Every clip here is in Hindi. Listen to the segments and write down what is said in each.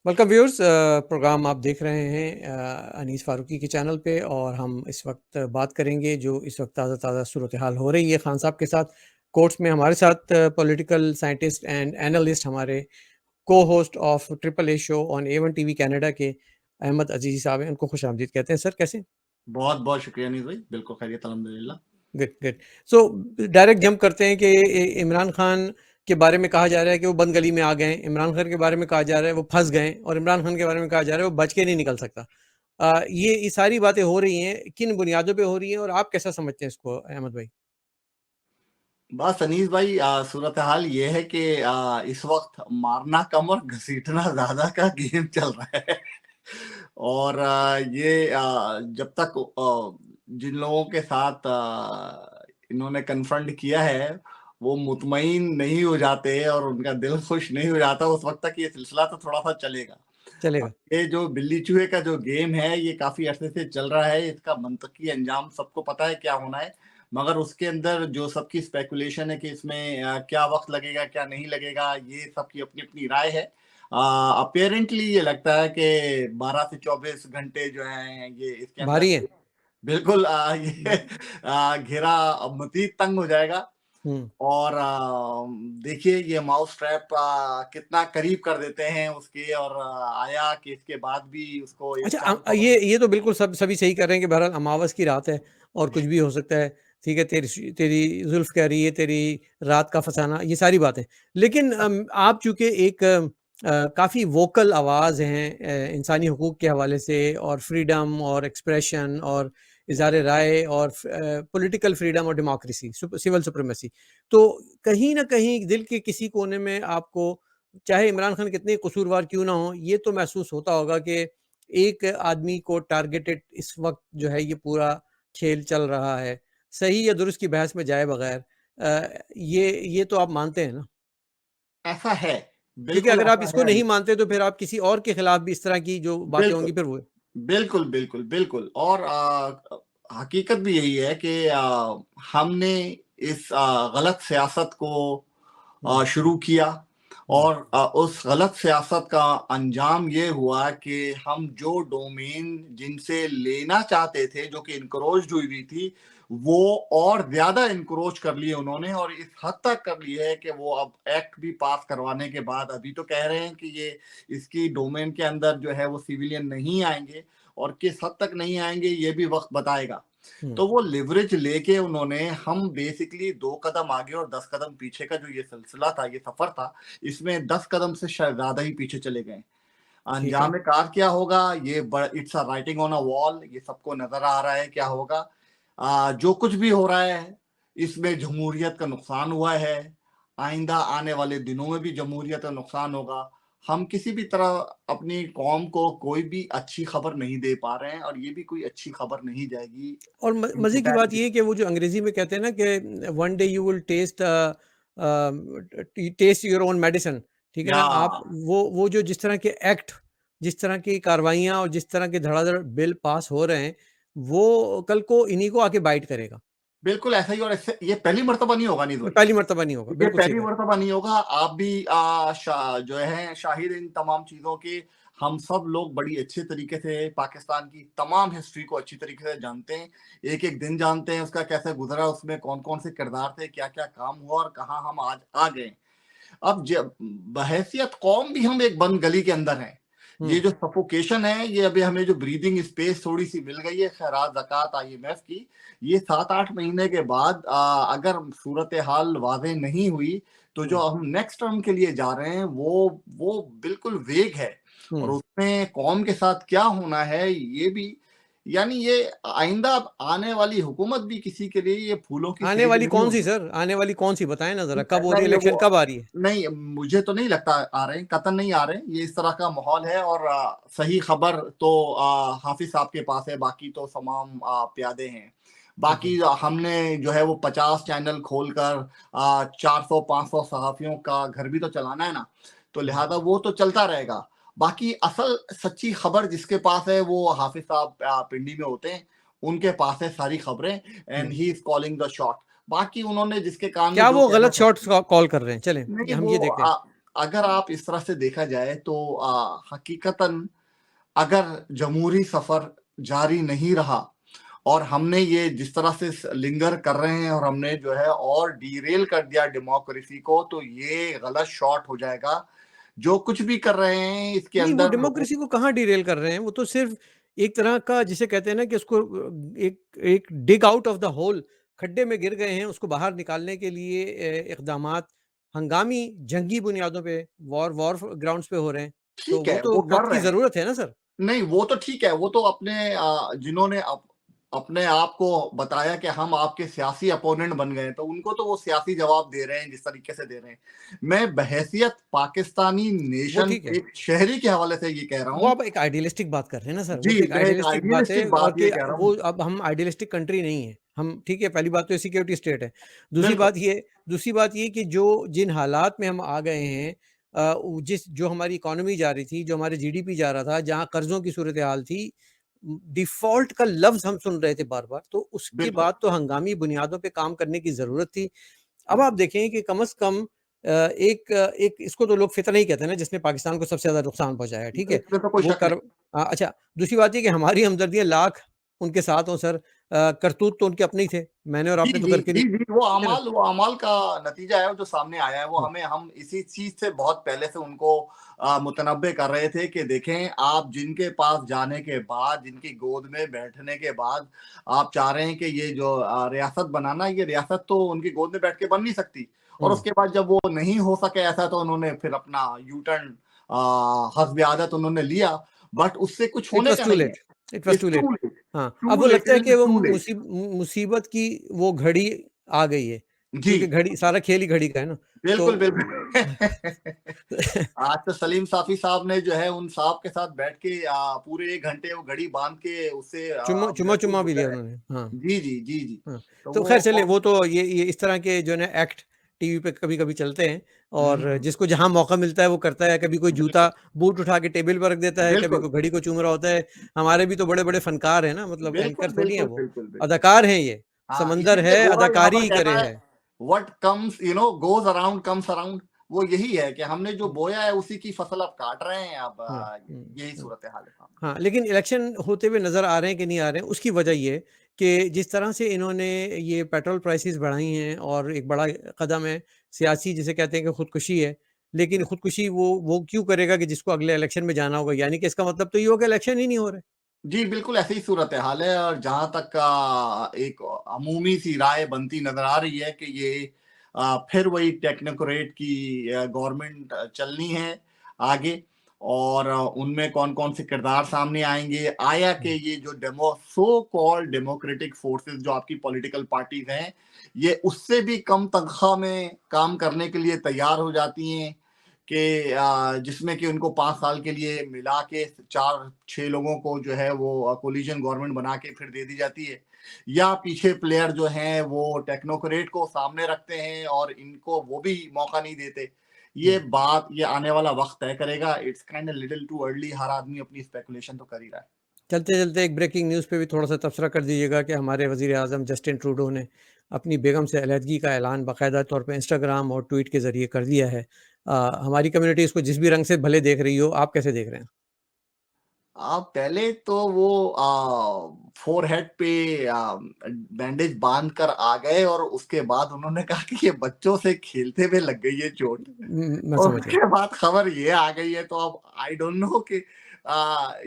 Welcome viewers. प्रोग्राम आप देख रहे हैं अनीस फारूकी के चैनल पे, और हम इस वक्त बात करेंगे जो इस वक्त ताज़ा ताज़ा सूरत हाल हो रही है खान साहब के साथ। कोर्ट्स में हमारे साथ पॉलिटिकल साइंटिस्ट एंड एनालिस्ट, हमारे को host of triple A show on A1 TV Canada के अहमद अजीज़ी साहब हैं। उनको खुश आमदीद कहते हैं। सर, कैसे? बहुत बहुत शुक्रिया नीस भाई, बिल्कुल खैरियत अल्हम्दुलिल्लाह। Good good. So direct jump करते हैं कि इमरान खान के बारे में कहा जा रहा है कि वो बंद गली में आ गए, इमरान खान के बारे में कहा जा रहा है वो फंस गए, और इमरान खान के बारे में कहा जा रहा है वो बच के नहीं निकल सकता। ये सारी बातें हो रही हैं, किन बुनियादों पे हो रही हैं, और आप कैसा समझते हैं इसको अहमद भाई? बस अनीस भाई, सूरत हाल ये है कि इस वक्त मारना कम और घसीटना ज्यादा का गेम चल रहा है। और जब तक जिन लोगों के साथ इन्होंने कन्फ्रंट किया है वो मुतमईन नहीं हो जाते और उनका दिल खुश नहीं हो जाता, उस वक्त तक ये सिलसिला तो थोड़ा सा चलेगा। चलेगा। ये जो बिल्ली चूहे का जो गेम है ये काफी अरसे से चल रहा है। इसका मंतकी अंजाम सबको पता है क्या होना है, मगर उसके अंदर जो सबकी स्पेकुलेशन है कि इसमें क्या वक्त लगेगा क्या नहीं लगेगा, ये सबकी अपनी अपनी राय है। अपेरेंटली ये लगता है कि 12 से 24 घंटे जो हैं ये इसके अंदर भारी है। बिल्कुल ये घेरा मजीद तंग हो जाएगा। हम्म। और देखिए ये माउस ट्रैप कितना करीब कर देते हैं उसके, और आया कि इसके बाद भी उसको एक अच्छा, चांद ये तो बिल्कुल सभी सही कर रहे हैं कि बहरहाल अमावस की रात है और कुछ भी हो सकता है। ठीक है, तेरी तेरी जुल्फ कह रही है, तेरी रात का फसाना, ये सारी बातें। लेकिन आप चूंकि एक काफ़ी वोकल आवाज़ हैं इंसानी हकूक़ के हवाले से, और फ्रीडम और एक्सप्रेशन और इज़हार राय और पॉलिटिकल फ्रीडम और डेमोक्रेसी, सिविल सुप्रीमेसी, तो कहीं ना कहीं दिल के किसी कोने में आपको, चाहे इमरान खान कितने कसूरवार क्यों ना हो, ये तो महसूस होता होगा कि एक आदमी को टारगेटेड इस वक्त जो है ये पूरा खेल चल रहा है। सही या दुरुस्त की बहस में जाए बगैर, ये तो आप मानते हैं ना? ऐसा है, क्योंकि बिल्कुल अगर आप ऐसा इसको है। नहीं मानते तो फिर आप किसी और के खिलाफ भी इस तरह की जो बातें बिल्कुल होंगी फिर वो। बिल्कुल बिल्कुल बिल्कुल। और हकीकत भी यही है कि हमने इस गलत सियासत को हम्म। शुरू किया, हम्म। और उस गलत सियासत का अंजाम ये हुआ कि हम जो डोमेन जिनसे लेना चाहते थे, जो कि इनक्रोच हुई थी, वो और ज्यादा इनक्रोच कर लिए उन्होंने, और इस हद तक कर लिए है कि वो अब एक्ट भी पास करवाने के बाद अभी तो कह रहे हैं कि ये इसकी डोमेन के अंदर जो है वो सिविलियन नहीं आएंगे, और किस हद तक नहीं आएंगे ये भी वक्त बताएगा। हम्म। तो वो लिवरेज लेके उन्होंने, हम बेसिकली 2 कदम आगे और 10 कदम पीछे का जो ये सिलसिला था, ये सफर था, इसमें 10 कदम से शायद ज्यादा ही पीछे चले गए। ठीक है। अंजाम कार क्या होगा ये it's a writing on a wall, ये सबको नजर आ रहा है क्या होगा। जो कुछ भी हो रहा है इसमें जमहूरियत का नुकसान हुआ है, आइंदा आने वाले दिनों में भी जमहूरियत का नुकसान होगा। हम किसी भी तरह अपनी कौम को कोई भी अच्छी खबर नहीं दे पा रहे हैं, और ये भी कोई अच्छी खबर नहीं जाएगी और इन मज़े की बात totality। ये है कि वो जो अंग्रेजी में कहते हैं ना कि one day you will test test your own medicine. ठीक है या ना? आप वो जो जिस तरह के एक्ट, जिस तरह की कार्रवाइयाँ और जिस तरह के धड़ाधड़ बिल पास हो रहे हैं, वो कल को इन्हीं को आके बाइट करेगा। बिल्कुल ऐसा ही, और इससे ये पहली मर्तबा नहीं होगा नीज ये भाई। पहली मर्तबा नहीं होगा, ये बिल्कुल सही पहली बात। मर्तबा नहीं होगा। आप भी जो है शाहिद इन तमाम चीजों के। हम सब लोग बड़ी अच्छे तरीके से पाकिस्तान की तमाम हिस्ट्री को अच्छी तरीके से जानते हैं, एक एक दिन जानते हैं उसका कैसे गुजरा, उसमें कौन कौन से किरदार थे, क्या क्या काम हुआ, और कहाँ हम आज आ गए। अब जब बहैसियत कौम भी हम एक बंद गली के अंदर हैं। ये हुँ। जो सफोकेशन है, ये अभी हमें जो ब्रीदिंग स्पेस थोड़ी सी मिल गई है खैरात ज़कात IMF की, ये 7-8 महीने के बाद अगर सूरत हाल वाज़ेह नहीं हुई, तो जो हुँ। हम नेक्स्ट टर्म के लिए जा रहे हैं वो बिल्कुल वेग है। और हुँ। उसमें कौम के साथ क्या होना है ये भी, यानी ये आइंदा आने वाली हुकूमत भी किसी के लिए ये फूलों की आने सेज वाली नहीं कौन-सी होगी। सर? आने वाली कौन-सी बताएँ ना ज़रा, कब हो रही है नहीं इलेक्शन, वो कब आ रही है? नहीं, मुझे तो नहीं लगता आ रहे हैं, कतई नहीं आ रहे हैं। ये इस तरह का माहौल है, और सही खबर तो हाफिज साहब के पास है, बाकी तो तमाम प्यादे हैं। ठीक है। बाकी हमने जो है वो 50 चैनल खोलकर 400-500 सहाफ़ियों का घर भी तो चलाना है ना, तो हुँ। लिहाजा वो तो चलता रहेगा। बाकी असल सच्ची खबर जिसके पास है वो हाफिज साहब पिंडी में होते हैं, उनके पास है सारी खबरें, and hmm. He is calling the shot. बाकी उन्होंने जिसके कान में क्या जो वो कहना गलत था, शॉट्स कॉल कर रहे हैं? चलें, नहीं हम वो ये देखते हैं। अगर आप इस तरह से देखा जाए तो हकीकतन अगर जमहूरी सफर जारी नहीं रहा और हमने ये जिस तरह से लिंगर कर रहे हैं और हमने जो है और डीरेल कर दिया डेमोक्रेसी को, तो ये गलत शॉट हो जाएगा। जो कुछ भी कर रहे हैं इसके नहीं, वो अंदर लोगों डेमोक्रेसी को कहाँ डिरेल कर रहे हैं, वो तो सिर्फ एक तरह का जिसे कहते हैं ना कि उसको एक एक dig out of the hole, खड्डे में गिर गए हैं, उसको बाहर निकालने के लिए इकदामात हंगामी जंगी बुनियादों पे वॉर वॉर ग्राउंड्स पे हो रहे हैं, तो ठीक वो है, तो वो कर वक्त की रहे हैं। जरूरत है ना सर। नहीं, वो तो ठीक है, वो तो अपने जिन्होंने अपने आप को बताया कि हम आपके सियासी अपोनेंट बन गए, तो उनको तो वो सियासी जवाब दे रहे हैं जिस तरीके से दे रहे हैं। मैं बहैसियत पाकिस्तानी वो नेशन ठीक है, एक शहरी के हवाले से ये कह रहा वो हूँ। आप एक आइडियलिस्टिक बात कर रहे हैं ना सर, वो जी, तो एक मैं एक आइडियलिस्टिक बात है, आइडियलिस्टिक और बात कि ये कह रहा वो हूँ। अब हम आइडियलिस्टिक कंट्री नहीं है हम, ठीक है, पहली बात तो सिक्योरिटी स्टेट है। बिल्कुल, दूसरी बात ये कि जो जिन हालात में हम आ गए हैं, जिस जो हमारी इकोनॉमी जा रही थी, जो हमारे जीडीपी जा रहा था, जहाँ कर्जों की सूरत हाल थी, डिफॉल्ट का लफ्ज हम सुन रहे थे बार बार, तो उसके बिल्कुल। बाद तो हंगामी बुनियादों पे काम करने की जरूरत थी। अब आप देखें कि कम से कम एक इसको तो लोग फितना ही कहते हैं ना, जिसने पाकिस्तान को सबसे ज़्यादा नुकसान पहुँचाया, ठीक है? इसमें तो कोई वो शक कर नहीं। अच्छा, दूसरी बात ये कि हमारी हमदर्दियाँ लाख उनके साथ हों सर, करतूत तो उनके अपने ही थे। मैंने और जी, आपने तो जी, करके जी, नहीं, जी, ठीक है ना? वो अमाल का नतीजा है जो सामने आया है, वो हुँ, हम इसी चीज़ से बहुत पहले से उनको मुतनब्बे कर रहे थे कि देखें, आप जिनके पास जाने के बाद, जिनकी गोद में बैठने के बाद, आप चाह रहे हैं कि ये जो रियासत बनाना, ये रियासत तो उनकी गोद में बैठ के बन नहीं सकती। और हुँ। उसके बाद जब वो नहीं हो सके ऐसा, तो उन्होंने फिर अपना यू टर्न हस्ब आदत उन्होंने लिया, बट उससे कुछ इट होने वाज़ का टू नहीं है। Late, it was it's too late. Too late, हाँ, अब टू वो लेट, लगता है इट कि इज़ वो टू लेट। मुसीबत की वो घड़ी आ गई है, जी। क्योंकि घड़ी सारा खेल ही घड़ी का है ना, बिल्कुल, तो बिल्कुल। आज तो सलीम साफ़ी साहब ने जो है उन साहब के साथ बैठ के पूरे 1 घंटे वो घड़ी बांध के उससे महसूस चुम्मा भी लिया गुज़रे। उन्होंने। हाँ। जी, जी, जी, जी। हाँ, तो तो वो ख़ैर चलिए, और वो तो ये इस तरह के जो है ना एक्ट टीवी पे कभी-कभी चलते हैं, हुँ, और हुँ। जिसको जहाँ मौका मिलता है वो करता है। कभी कोई जूता बिल्कुल, बूट उठा के टेबल पर रख देता है, कभी बिल्कुल, कोई घड़ी को चूम रहा होता है। हमारे भी तो बड़े-बड़े फ़नकार हैं ना, मतलब बिल्कुल, एंकर थोड़ी हैं बिल्कुल, वो, बिल्कुल, बिल्कुल। अदाकार हैं ये। हाँ, समंदर इसीलिए है, गोरा यहाँ अदाकारी पर ही करे कहता है है। What comes goes around comes around. वो यही है कि हमने जो हुँ, बोया है उसी की फसल अब काट रहे हैं। अब हुँ, हुँ, यही हुँ। सूरत-ए-हाल है सामने। हाँ, लेकिन इलेक्शन होते हुए नज़र आ रहे हैं कि नहीं आ रहे हैं, उसकी वजह ये कि जिस तरह से इन्होंने ये पेट्रोल प्राइसेस बढ़ाई हैं, और एक बड़ा कदम है सियासी, जिसे कहते हैं कि खुदकुशी है। लेकिन खुदकुशी वो क्यों करेगा कि जिसको अगले इलेक्शन में जाना होगा, यानी कि इसका मतलब तो ये होगा इलेक्शन ही नहीं हो रहे। जी, बिल्कुल ऐसी ही सूरत-ए-हाल है। और जहाँ तक एक अमूमी-सी राय बनती नज़र आ रही है कि ये फिर वही टेक्नोक्रेट की गवर्नमेंट चलनी है आगे। और उनमें कौन-कौन से किरदार सामने आएँगे, आया कि हुँ, ये जो सो कॉल्ड डेमोक्रेटिक फोर्सेस जो आपकी पॉलिटिकल पार्टीज़ हैं, ये उससे भी कम तनख्वाह में काम करने के लिए तैयार हो जाती हैं। कि जिसमें कि उनको 5 साल के लिए मिला के 4-6 लोगों को जो है वो कोलिशन गवर्नमेंट बना के फिर दे दी जाती है। या पीछे प्लेयर जो हैं वो टेक्नोक्रेट को सामने रखते हैं और इनको वो भी मौका नहीं देते। हुँ। ये आने वाला वक़्त तय करेगा। It's kind of little too early. हर आदमी अपनी स्पेकुलेशन तो कर ही रहा है। चलते-चलते एक ब्रेकिंग न्यूज़ पे भी थोड़ा-सा तबसरा कर दीजिएगा कि हमारे वज़ीर-ए-आज़म जस्टिन ट्रूडो ने अपनी बेगम से अलहदगी का ऐलान बाकायदा तौर पे इंस्टाग्राम और ट्वीट के ज़रिए कर दिया है। हमारी कम्युनिटी इसको जिस भी रंग से भले देख रही हो, आप कैसे देख रहे हैं? पहले तो वो फ़ोरहेड पे बैंडेज बाँध कर आ गए और उसके बाद उन्होंने कहा कि ये बच्चों से खेलते हुए लग गई है चोट। मैं और समझ गया। उसके बाद खबर ये आ गई है, तो अब आई डोंट नो कि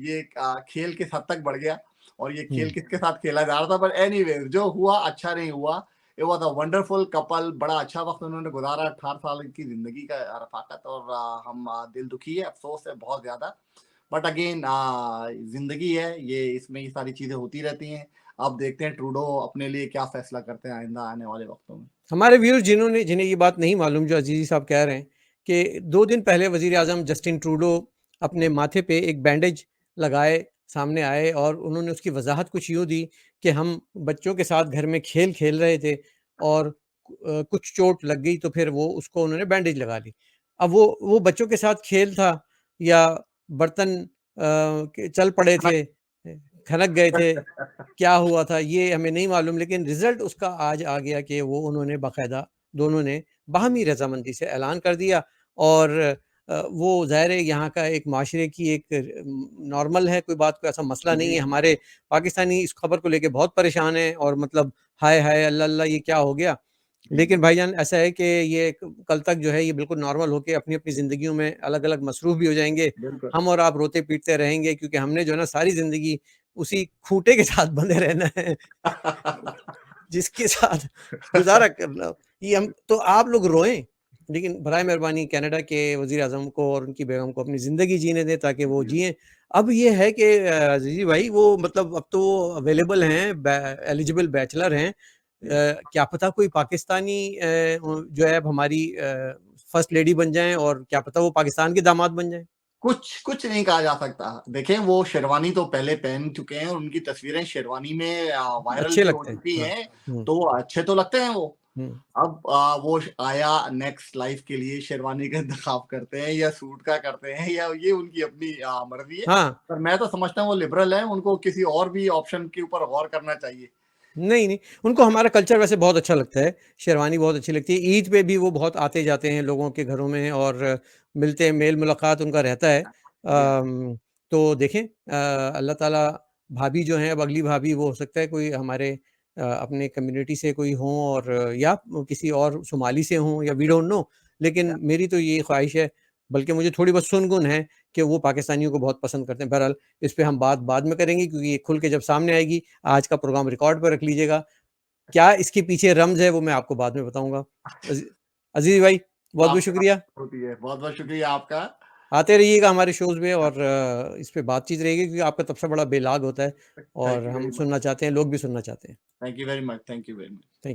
ये खेल किस हद तक बढ़ गया और ये खेल हुँ, किसके साथ खेला जा रहा था। बट एनीवेज़ जो हुआ अच्छा नहीं हुआ। It was a wonderful couple. बड़ा अच्छा वक़्त उन्होंने गुज़ारा। 18 साल की ज़िंदगी का रफ़ाक़त। और हम दिल दुखी है, अफ़सोस है बहुत ज़्यादा। बट अगेन ज़िंदगी है, ये इसमें ये सारी चीज़ें होती रहती हैं। अब देखते हैं ट्रूडो अपने लिए क्या फ़ैसला करते हैं आइंदा आने वाले वक़्तों में। हमारे व्यूअर्स जिन्हें ये बात नहीं मालूम, जो अज़ीज़ी साहब कह रहे हैं कि 2 दिन पहले वज़ीर-ए-आज़म जस्टिन ट्रूडो अपने माथे पे एक बैंडेज लगाए सामने आए, और उन्होंने उसकी वज़ाहत कुछ यूँ दी कि हम बच्चों के साथ घर में खेल खेल रहे थे, और कुछ चोट लग गई, तो फिर वो उसको उन्होंने बैंडेज लगा ली। अब वो बच्चों के साथ खेल था, या बर्तन के चल पड़े थे, खनक गए थे, क्या हुआ था ये हमें नहीं मालूम, लेकिन रिज़ल्ट उसका आज आ गया कि वो उन्होंने बाकायदा दोनों ने बाहमी रज़ामंदी से ऐलान कर दिया, और वो ज़ाहिर है यहाँ का एक माशरे की एक नॉर्मल है, कोई बात, कोई ऐसा मसला नहीं जी, है। हमारे पाकिस्तानी इस खबर को लेके बहुत परेशान हैं और मतलब हाय हाय अल्लाह अल्लाह ये क्या हो गया। जी, लेकिन भाईजान ऐसा है कि ये कल तक जो है ये बिल्कुल नॉर्मल होके अपनी अपनी ज़िंदगियों में अलग अलग मसरूफ़ भी हो जाएंगे। बिल्कुल। हम और आप रोते पीटते रहेंगे क्योंकि हमने जो है ना सारी ज़िंदगी उसी खूंटे के साथ बंधे रहना है जिसके साथ गुज़ारा करना। ये हम तो आप लोग रोएँ, लेकिन बराए मेहरबानी कनाडा के वज़ीर-ए-आज़म को और उनकी बेगम को अपनी ज़िंदगी जीने दें ताकि वो जी, जिएँ। अब ये है कि जी भाई वो मतलब अब तो अवेलेबल हैं, एलिजिबल बैचलर हैं। जी। क्या पता कोई पाकिस्तानी जो है अब हमारी फर्स्ट लेडी बन जाएँ और क्या पता वो पाकिस्तान के दामाद बन जाएँ। कुछ कुछ नहीं कहा जा सकता। देखें, वो शेरवानी तो पहले पहन चुके हैं और उनकी तस्वीरें शेरवानी में वायरल अच्छे भी हो लगते हैं। चुकी हाँ। हैं, हुँ, तो अच्छे तो लगते हैं वो। हुँ। अब वो आया नेक्स्ट लाइफ के लिए शेरवानी का इंतखाब करते हैं या सूट का करते हैं, या ये उनकी अपनी मर्ज़ी है। हाँ। पर मैं तो समझता हूँ वो लिबरल हैं, उनको किसी और भी ऑप्शन के ऊपर गौर करना चाहिए। नहीं, नहीं, उनको हमारा कल्चर वैसे बहुत अच्छा लगता है, शेरवानी बहुत अच्छी लगती है। ईद पे भी वो बहुत आते-जाते हैं लोगों के घरों में और मिलते हैं, मेल-मुलाकात उनका रहता है। जी हाँ, तो देखें अल्लाह ताला भाभी जो हैं अब अगली भाभी वो हो सकता है कोई हमारे अपने कम्युनिटी से कोई हों और या किसी और शुमाली से हों या वी डोंट नो। लेकिन मेरी तो ये ख़्वाहिश है, बल्कि मुझे थोड़ी बहुत सुन-गुन है कि वो पाकिस्तानियों को बहुत पसंद करते हैं। बहरहाल इस पे हम बात बाद में करेंगे क्योंकि ये खुल के जब सामने आएगी, आज का प्रोग्राम रिकॉर्ड पे रख लीजिएगा। क्या इसके पीछे रम्ज़ है वो मैं आपको बाद में बताऊँगा। अज़ीज़ भाई बहुत-बहुत आपसे बात शुक्रिया। होती है। बहुत-बहुत शुक्रिया आपका। आते रहिएगा हमारे शोज़ में और इस पे बातचीत रहेगी क्योंकि आपका तबसरा बड़ा बेलाग होता है थैंक और यू वेरी हम मच। सुनना चाहते हैं, लोग भी सुनना चाहते हैं। Thank you very much. Thank you very much. Thank